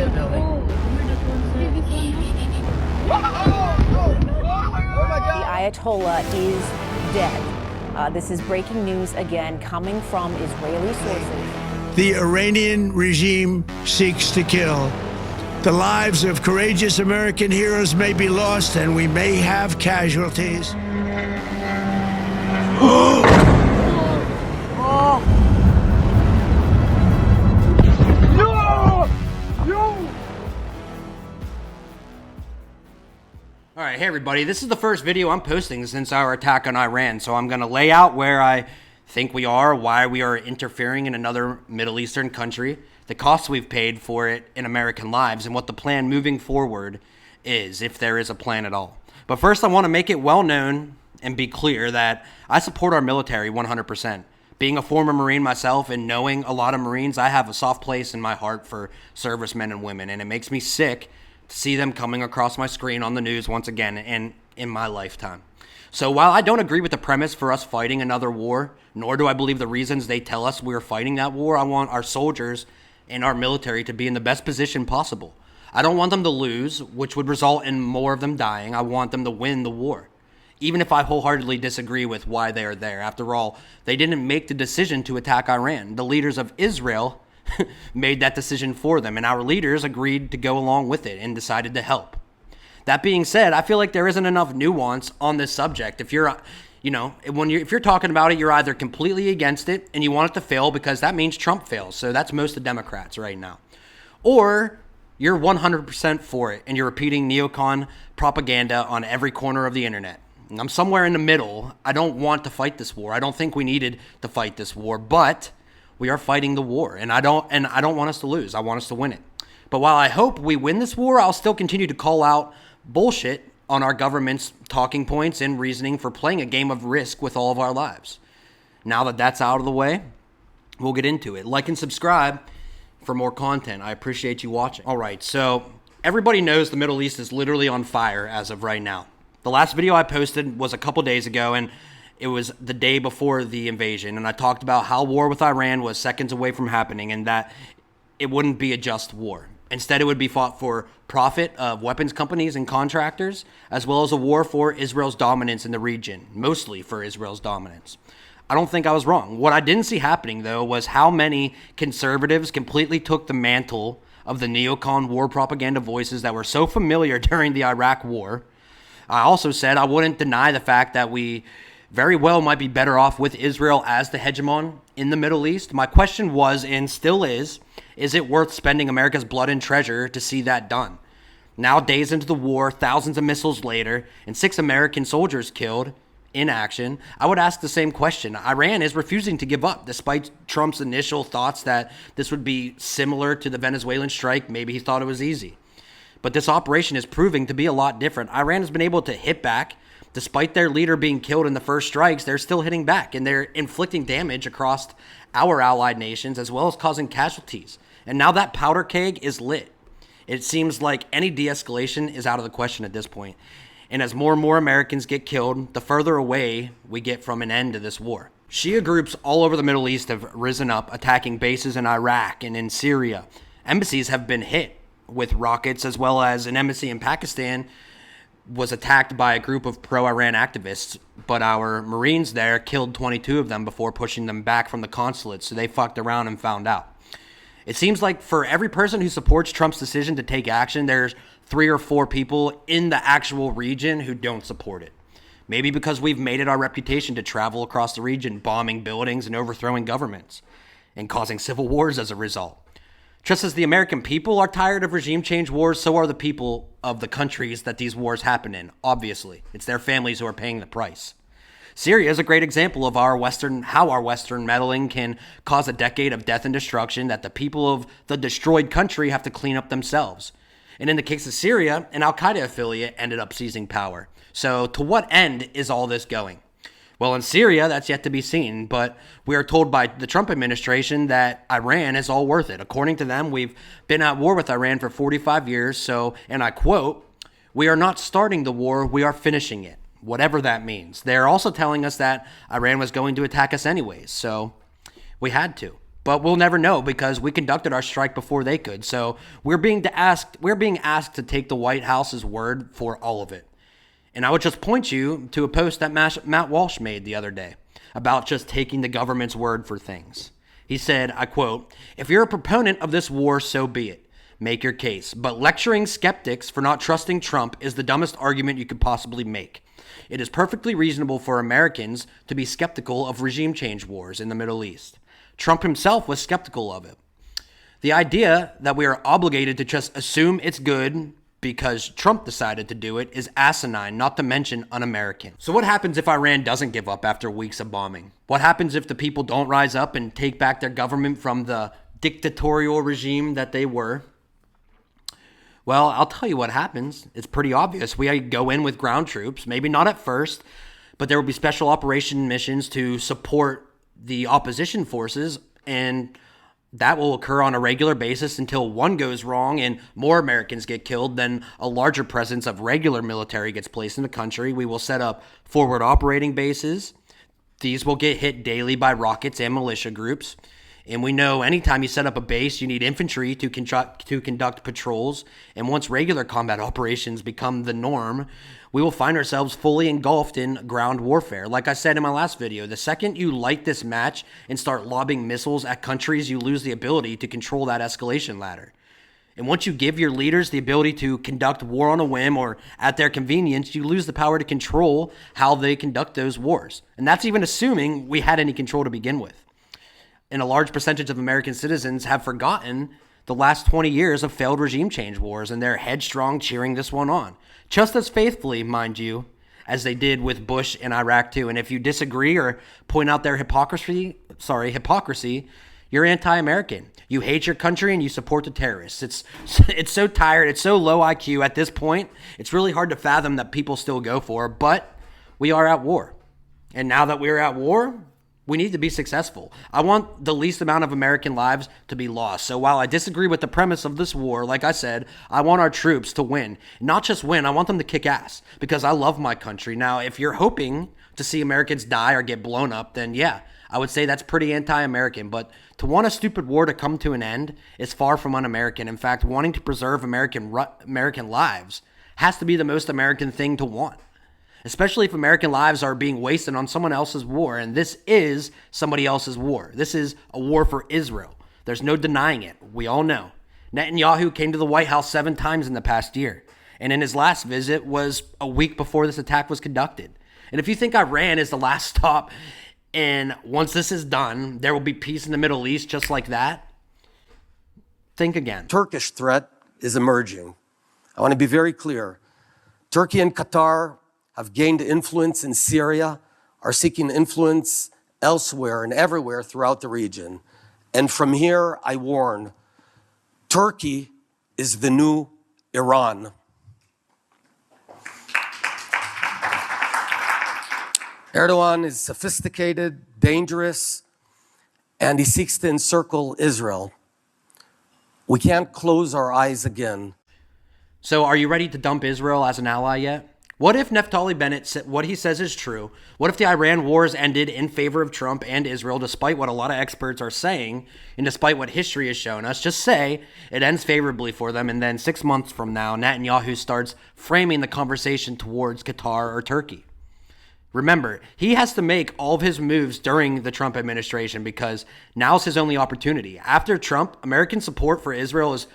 that building. The Ayatollah is dead. This is breaking news again coming from Israeli sources. The Iranian regime seeks to kill. The lives of courageous American heroes may be lost, and we may have casualties. All right, hey everybody, this is the first video I'm posting since our attack on Iran, so I'm going to lay out where I think we are, why we are interfering in another Middle Eastern country, the costs we've paid for it in American lives, and what the plan moving forward is, if there is a plan at all. But first, I want to make it well known and be clear that I support our military 100%. Being a former Marine myself and knowing a lot of Marines, I have a soft place in my heart for servicemen and women, and it makes me sick to see them coming across my screen on the news once again and in my lifetime. So while I don't agree with the premise for us fighting another war, nor do I believe the reasons they tell us we're fighting that war, I want our soldiers and our military to be in the best position possible. I don't want them to lose, which would result in more of them dying. I want them to win the war, even if I wholeheartedly disagree with why they are there. After all, they didn't make the decision to attack Iran. The leaders of Israel made that decision for them, and our leaders agreed to go along with it and decided to help. That being said, I feel like there isn't enough nuance on this subject. If you're, if you're talking about it, you're either completely against it and you want it to fail because that means Trump fails. So that's most of the Democrats right now. Or you're 100% for it and you're repeating neocon propaganda on every corner of the internet. And I'm somewhere in the middle. I don't want to fight this war. I don't think we needed to fight this war, but we are fighting the war, and I don't want us to lose. I want us to win it. But while I hope we win this war, I'll still continue to call out bullshit on our government's talking points and reasoning for playing a game of risk with all of our lives. Now that that's out of the way, we'll get into it. Like and subscribe for more content. I appreciate you watching. All right, so everybody knows the Middle East is literally on fire as of right now. The last video I posted was a couple days ago, and it was the day before the invasion, and I talked about how war with Iran was seconds away from happening and that it wouldn't be a just war. Instead, it would be fought for profit of weapons companies and contractors, as well as a war for Israel's dominance in the region, mostly for Israel's dominance. I don't think I was wrong. What I didn't see happening, though, was how many conservatives completely took the mantle of the neocon war propaganda voices that were so familiar during the Iraq war. I also said I wouldn't deny the fact that we very well might be better off with Israel as the hegemon in the Middle East. My question was, and still is it worth spending America's blood and treasure to see that done? Now, days into the war, thousands of missiles later, and 6 American soldiers killed in action, I would ask the same question. Iran is refusing to give up, despite Trump's initial thoughts that this would be similar to the Venezuelan strike. Maybe he thought it was easy. But this operation is proving to be a lot different. Iran has been able to hit back. Despite their leader being killed in the first strikes, they're still hitting back, and they're inflicting damage across our allied nations, as well as causing casualties. And now that powder keg is lit. It seems like any de-escalation is out of the question at this point. And as more and more Americans get killed, the further away we get from an end to this war. Shia groups all over the Middle East have risen up, attacking bases in Iraq and in Syria. Embassies have been hit with rockets, as well as an embassy in Pakistan was attacked by a group of pro-Iran activists, but our Marines there killed 22 of them before pushing them back from the consulate, so they fucked around and found out. It seems like for every person who supports Trump's decision to take action, there's 3 or 4 people in the actual region who don't support it. Maybe because we've made it our reputation to travel across the region, bombing buildings and overthrowing governments, and causing civil wars as a result. Just as the American people are tired of regime change wars, so are the people of the countries that these wars happen in, obviously. It's their families who are paying the price. Syria is a great example of how our Western meddling can cause a decade of death and destruction that the people of the destroyed country have to clean up themselves. And in the case of Syria, an al-Qaeda affiliate ended up seizing power. So to what end is all this going? Well, in Syria, that's yet to be seen, but we are told by the Trump administration that Iran is all worth it. According to them, we've been at war with Iran for 45 years, so, and I quote, "We are not starting the war, we are finishing it," whatever that means. They're also telling us that Iran was going to attack us anyways, so we had to. But we'll never know because we conducted our strike before they could. So we're being asked to take the White House's word for all of it. And I would just point you to a post that Matt Walsh made the other day about just taking the government's word for things. He said, I quote, "If you're a proponent of this war, so be it. Make your case. But lecturing skeptics for not trusting Trump is the dumbest argument you could possibly make. It is perfectly reasonable for Americans to be skeptical of regime change wars in the Middle East. Trump himself was skeptical of it. The idea that we are obligated to just assume it's good because Trump decided to do it is asinine, not to mention un-American." So what happens if Iran doesn't give up after weeks of bombing? What happens if the people don't rise up and take back their government from the dictatorial regime that they were? Well, I'll tell you what happens. It's pretty obvious. We go in with ground troops, maybe not at first, but there will be special operation missions to support the opposition forces, and that will occur on a regular basis until one goes wrong and more Americans get killed. Then a larger presence of regular military gets placed in the country. We will set up forward operating bases. These will get hit daily by rockets and militia groups. And we know anytime you set up a base, you need infantry to conduct patrols. And once regular combat operations become the norm, we will find ourselves fully engulfed in ground warfare. Like I said in my last video, the second you light this match and start lobbing missiles at countries, you lose the ability to control that escalation ladder. And once you give your leaders the ability to conduct war on a whim or at their convenience, you lose the power to control how they conduct those wars. And that's even assuming we had any control to begin with. And a large percentage of American citizens have forgotten the last 20 years of failed regime change wars, and they're headstrong cheering this one on. Just as faithfully, mind you, as they did with Bush in Iraq too. And if you disagree or point out their hypocrisy, you're anti-American. You hate your country and you support the terrorists. It's so tired. It's so low IQ at this point. It's really hard to fathom that people still go for it, but we are at war. And now that we're at war, we need to be successful. I want the least amount of American lives to be lost. So while I disagree with the premise of this war, like I said, I want our troops to win. Not just win, I want them to kick ass because I love my country. Now, if you're hoping to see Americans die or get blown up, then yeah, I would say that's pretty anti-American. But to want a stupid war to come to an end is far from un-American. In fact, wanting to preserve American lives has to be the most American thing to want. Especially if American lives are being wasted on someone else's war. And this is somebody else's war. This is a war for Israel. There's no denying it. We all know. Netanyahu came to the White House 7 times in the past year. And in his last visit was a week before this attack was conducted. And if you think Iran is the last stop, and once this is done, there will be peace in the Middle East just like that, think again. Turkish threat is emerging. I want to be very clear. Turkey and Qatar have gained influence in Syria, are seeking influence elsewhere and everywhere throughout the region. And from here, I warn, Turkey is the new Iran. Erdogan is sophisticated, dangerous, and he seeks to encircle Israel. We can't close our eyes again. So are you ready to dump Israel as an ally yet? What if Naftali Bennett said what he says is true? What if the Iran wars ended in favor of Trump and Israel, despite what a lot of experts are saying, and despite what history has shown us? Just say it ends favorably for them, and then 6 months from now, Netanyahu starts framing the conversation towards Qatar or Turkey. Remember, he has to make all of his moves during the Trump administration because now's his only opportunity. After Trump, American support for Israel is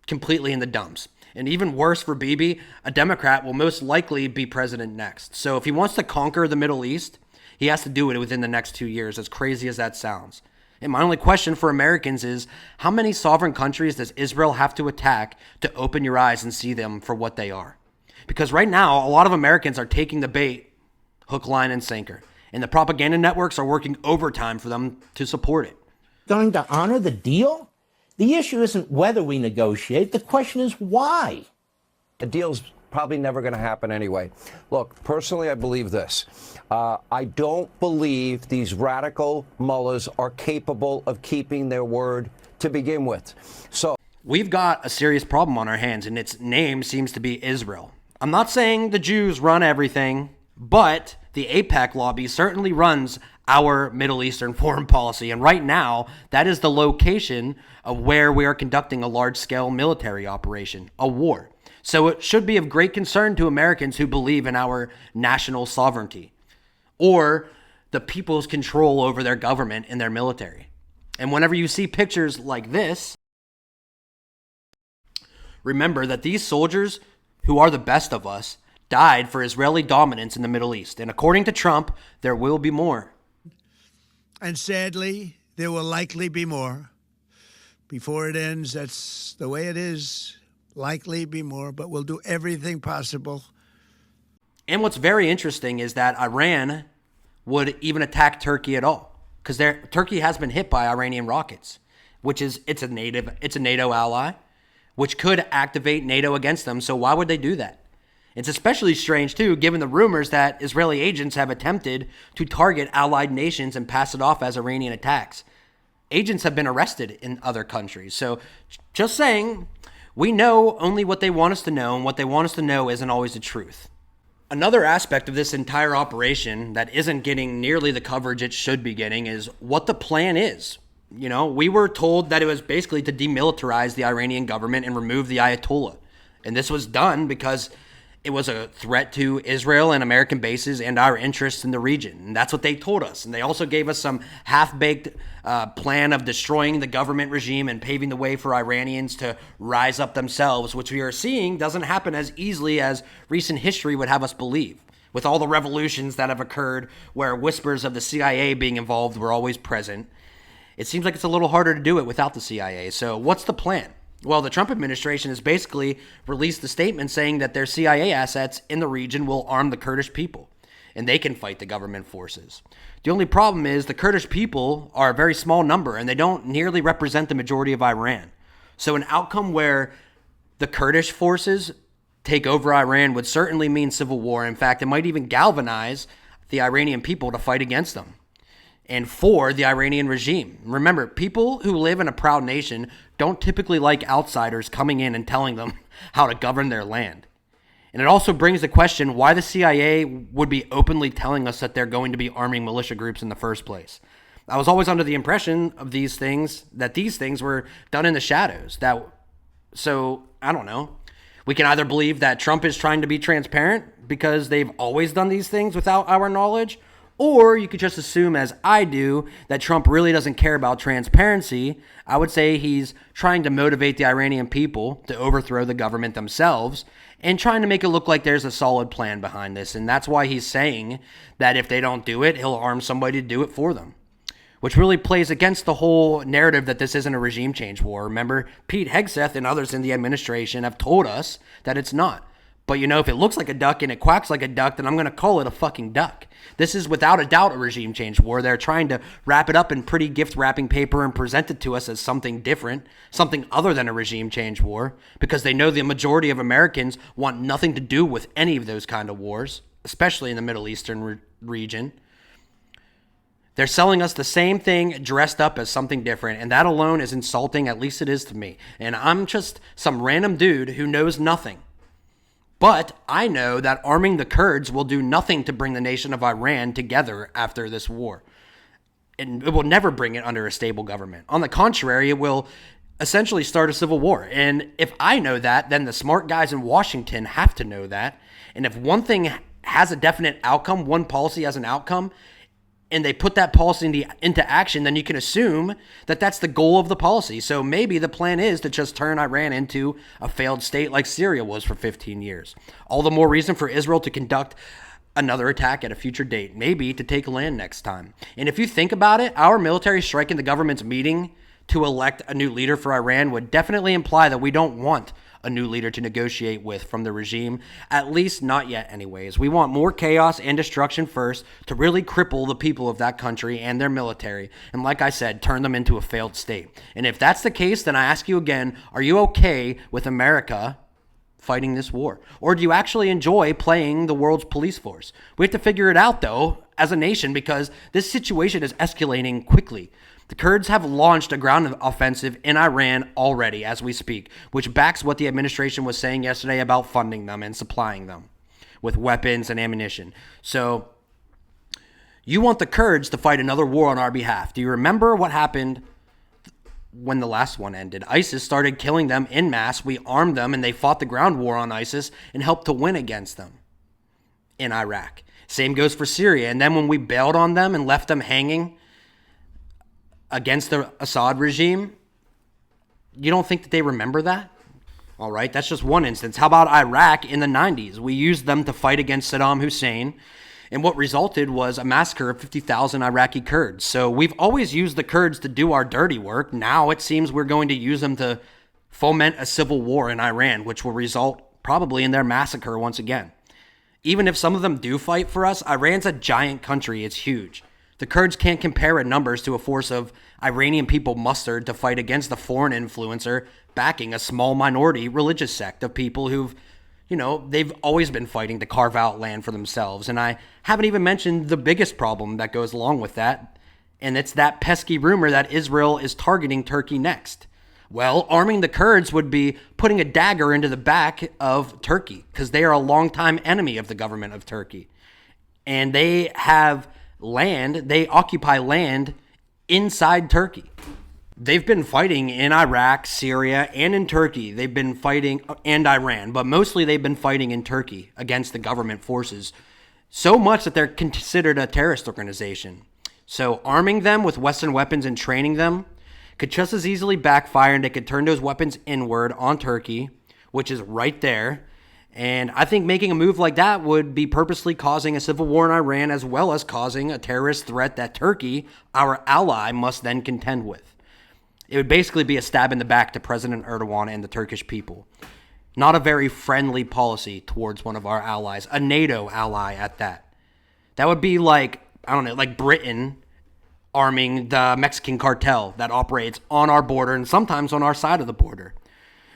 completely in the dumps. And even worse for Bibi, a Democrat will most likely be president next. So if he wants to conquer the Middle East, he has to do it within the next 2 years, as crazy as that sounds. And my only question for Americans is, how many sovereign countries does Israel have to attack to open your eyes and see them for what they are? Because right now, a lot of Americans are taking the bait, hook, line, and sinker. And the propaganda networks are working overtime for them to support it. Going to honor the deal? The issue isn't whether we negotiate. The question is why. The deal's probably never going to happen anyway. Look, personally, I believe this. I don't believe these radical mullahs are capable of keeping their word to begin with. So we've got a serious problem on our hands, and its name seems to be Israel. I'm not saying the Jews run everything, but the AIPAC lobby certainly runs our Middle Eastern foreign policy. And right now, that is the location of where we are conducting a large-scale military operation, a war. So it should be of great concern to Americans who believe in our national sovereignty or the people's control over their government and their military. And whenever you see pictures like this, remember that these soldiers, who are the best of us, died for Israeli dominance in the Middle East. And according to Trump, there will be more. And sadly, there will likely be more. Before it ends, that's the way it is. Likely be more, but we'll do everything possible. And what's very interesting is that Iran would even attack Turkey at all, because Turkey has been hit by Iranian rockets, which is it's a NATO ally, which could activate NATO against them. So why would they do that? It's especially strange, too, given the rumors that Israeli agents have attempted to target allied nations and pass it off as Iranian attacks. Agents have been arrested in other countries. So just saying, we know only what they want us to know, and what they want us to know isn't always the truth. Another aspect of this entire operation that isn't getting nearly the coverage it should be getting is what the plan is. You know, we were told that it was basically to demilitarize the Iranian government and remove the Ayatollah. And this was done because it was a threat to Israel and American bases and our interests in the region. And that's what they told us. And they also gave us some half-baked plan of destroying the government regime and paving the way for Iranians to rise up themselves, which we are seeing doesn't happen as easily as recent history would have us believe. With all the revolutions that have occurred where whispers of the CIA being involved were always present, it seems like it's a little harder to do it without the CIA. So what's the plan? Well, the Trump administration has basically released a statement saying that their CIA assets in the region will arm the Kurdish people, and they can fight the government forces. The only problem is the Kurdish people are a very small number, and they don't nearly represent the majority of Iran. So an outcome where the Kurdish forces take over Iran would certainly mean civil war. In fact, it might even galvanize the Iranian people to fight against them and for the Iranian regime. Remember, people who live in a proud nation don't typically like outsiders coming in and telling them how to govern their land. And it also brings the question why the CIA would be openly telling us that they're going to be arming militia groups in the first place. I was always under the impression of these things were done in the shadows. So, I don't know. We can either believe that Trump is trying to be transparent because they've always done these things without our knowledge, or you could just assume, as I do, that Trump really doesn't care about transparency. I would say he's trying to motivate the Iranian people to overthrow the government themselves and trying to make it look like there's a solid plan behind this. And that's why he's saying that if they don't do it, he'll arm somebody to do it for them, which really plays against the whole narrative that this isn't a regime change war. Remember, Pete Hegseth and others in the administration have told us that it's not. But, you know, if it looks like a duck and it quacks like a duck, then I'm going to call it a fucking duck. This is without a doubt a regime change war. They're trying to wrap it up in pretty gift wrapping paper and present it to us as something different, something other than a regime change war, because they know the majority of Americans want nothing to do with any of those kind of wars, especially in the Middle Eastern region. They're selling us the same thing dressed up as something different, and that alone is insulting, at least it is to me. And I'm just some random dude who knows nothing. But I know that arming the Kurds will do nothing to bring the nation of Iran together after this war. And it will never bring it under a stable government. On the contrary, it will essentially start a civil war. And if I know that, then the smart guys in Washington have to know that. And if one thing has a definite outcome, one policy has an outcome, and they put that policy into action, then you can assume that that's the goal of the policy. So maybe the plan is to just turn Iran into a failed state like Syria was for 15 years. All the more reason for Israel to conduct another attack at a future date, maybe to take land next time. And if you think about it, our military striking the government's meeting to elect a new leader for Iran would definitely imply that we don't want a new leader to negotiate with from the regime, at least not yet anyways. We want more chaos and destruction first to really cripple the people of that country and their military, and like I said, turn them into a failed state. And if that's the case, then I ask you again, are you okay with America fighting this war? Or do you actually enjoy playing the world's police force? We have to figure it out, though, as a nation, because this situation is escalating quickly. The Kurds have launched a ground offensive in Iran already as we speak, which backs what the administration was saying yesterday about funding them and supplying them with weapons and ammunition. So, You want the Kurds to fight another war on our behalf. Do you remember what happened when the last one ended? ISIS started killing them en masse. We armed them and they fought the ground war on ISIS and helped to win against them in Iraq. Same goes for Syria. And then when we bailed on them and left them hanging against the Assad regime, you don't think that they remember that? All right, that's just one instance. How about Iraq in the 90s? We used them to fight against Saddam Hussein, and what resulted was a massacre of 50,000 Iraqi Kurds. So we've always used the Kurds to do our dirty work. Now it seems we're going to use them to foment a civil war in Iran, which will result probably in their massacre once again. Even if some of them do fight for us, Iran's a giant country. It's huge. The Kurds can't compare in numbers to a force of Iranian people mustered to fight against the foreign influencer backing a small minority religious sect of people who've, they've always been fighting to carve out land for themselves. And I haven't even mentioned the biggest problem that goes along with that, and it's that pesky rumor that Israel is targeting Turkey next. Well, arming the Kurds would be putting a dagger into the back of Turkey because they are a longtime enemy of the government of Turkey. And they have land, they occupy land inside Turkey. They've been fighting in Iraq, Syria, and in Turkey. They've been fighting, and Iran, but mostly they've been fighting in Turkey against the government forces. So much that they're considered a terrorist organization. So arming them with Western weapons and training them could just as easily backfire, and they could turn those weapons inward on Turkey, which is right there. And I think making a move like that would be purposely causing a civil war in Iran, as well as causing a terrorist threat that Turkey, our ally, must then contend with. It would basically be a stab in the back to President Erdogan and the Turkish people. Not a very friendly policy towards one of our allies, a NATO ally at that. That would be like, like Britain arming the Mexican cartel that operates on our border and sometimes on our side of the border.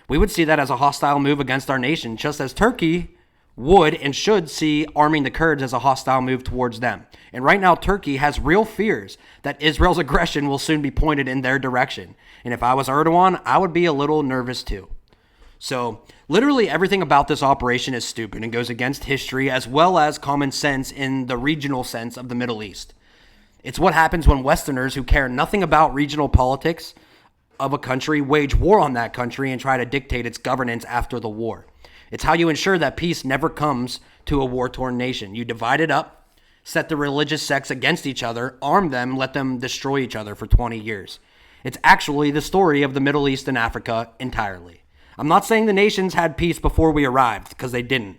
We would see that as a hostile move against our nation, just as Turkey would and should see arming the Kurds as a hostile move towards them. And right now, Turkey has real fears that Israel's aggression will soon be pointed in their direction. And if I was Erdogan, I would be a little nervous too. So literally everything about this operation is stupid and goes against history as well as common sense in the regional sense of the Middle East. It's what happens when Westerners who care nothing about regional politics of a country wage war on that country and try to dictate its governance after the war. It's how you ensure that peace never comes to a war-torn nation. You divide it up, set the religious sects against each other, arm them, let them destroy each other for 20 years. It's actually the story of the Middle East and Africa entirely. I'm not saying the nations had peace before we arrived, because they didn't.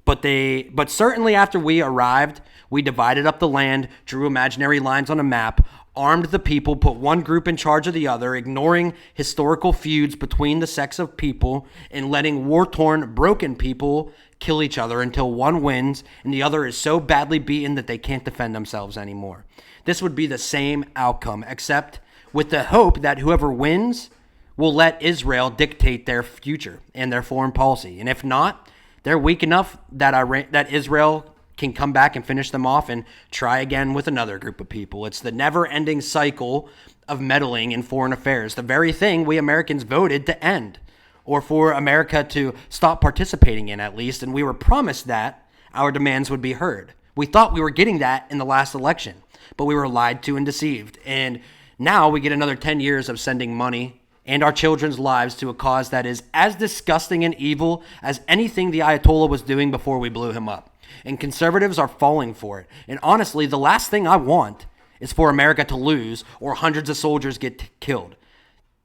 But certainly after we arrived, we divided up the land, drew imaginary lines on a map, armed the people, put one group in charge of the other, ignoring historical feuds between the sects of people, and letting war-torn, broken people kill each other until one wins and the other is so badly beaten that they can't defend themselves anymore. This would be the same outcome, except with the hope that whoever wins will let Israel dictate their future and their foreign policy. And if not, they're weak enough that Israel can come back and finish them off and try again with another group of people. It's the never-ending cycle of meddling in foreign affairs, the very thing we Americans voted to end, or for America to stop participating in at least, and we were promised that our demands would be heard. We thought we were getting that in the last election, but we were lied to and deceived. And now we get another 10 years of sending money and our children's lives to a cause that is as disgusting and evil as anything the Ayatollah was doing before we blew him up. And conservatives are falling for it. And honestly, the last thing I want is for America to lose or hundreds of soldiers get killed.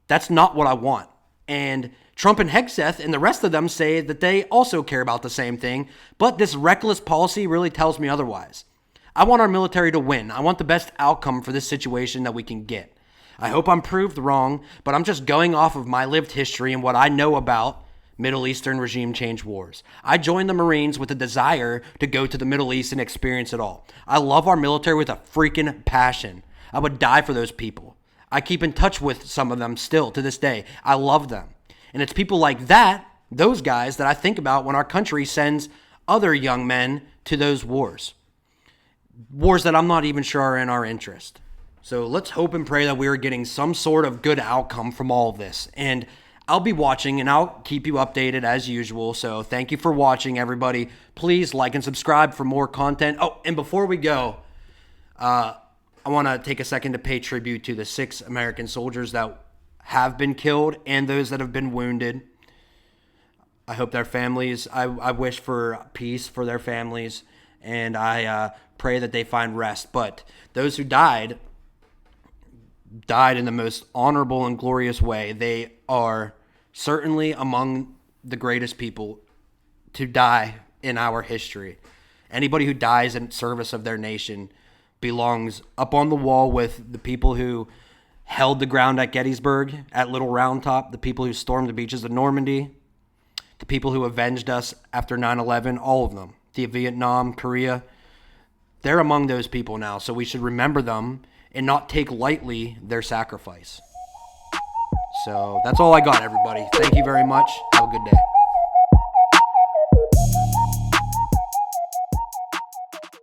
That's not what I want. And Trump and Hegseth and the rest of them say that they also care about the same thing, but this reckless policy really tells me otherwise. I want our military to win. I want the best outcome for this situation that we can get. I hope I'm proved wrong, but I'm just going off of my lived history and what I know about Middle Eastern regime change wars. I joined the Marines with a desire to go to the Middle East and experience it all. I love our military with a freaking passion. I would die for those people. I keep in touch with some of them still to this day. I love them. And it's people like that, those guys, that I think about when our country sends other young men to those wars. Wars that I'm not even sure are in our interest. So let's hope and pray that we are getting some sort of good outcome from all of this. And I'll be watching and I'll keep you updated as usual. So thank you for watching, everybody. Please like and subscribe for more content. Oh, and before we go, I want to take a second to pay tribute to the 6 American soldiers that have been killed and those that have been wounded. I hope their families, I wish for peace for their families, and I pray that they find rest. But those who died in the most honorable and glorious way. They are certainly among the greatest people to die in our history. Anybody who dies in service of their nation belongs up on the wall with the people who held the ground at Gettysburg, at Little Round Top, the people who stormed the beaches of Normandy, the people who avenged us after 9/11, all of them. The Vietnam, Korea, they're among those people now. So we should remember them and not take lightly their sacrifice. So that's all I got, everybody. Thank you very much. Have a good day.